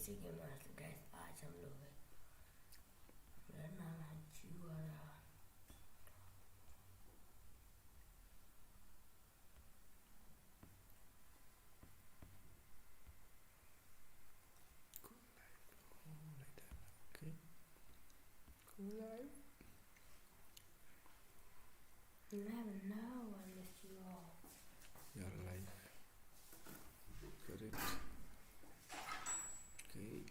sige mas guys macam lu dan juara Okay. Go live. you never know when this you all Your live. Correct. Okay.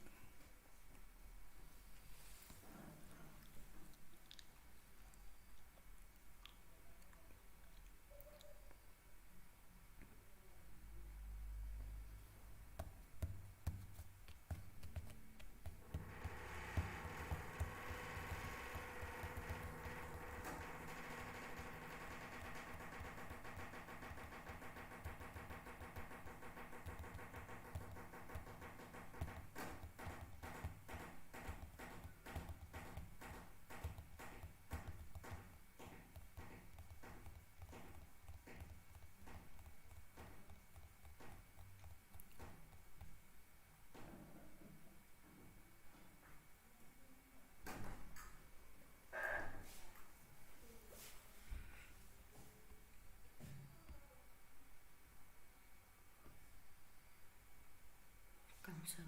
cancel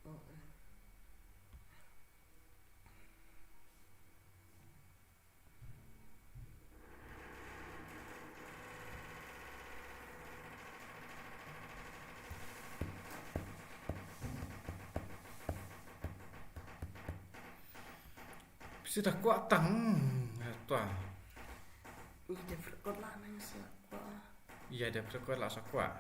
oh Sudah kuat tang. Tua. ini dia berkot lah nanya siapa Iya, dia berkuat lah kuat.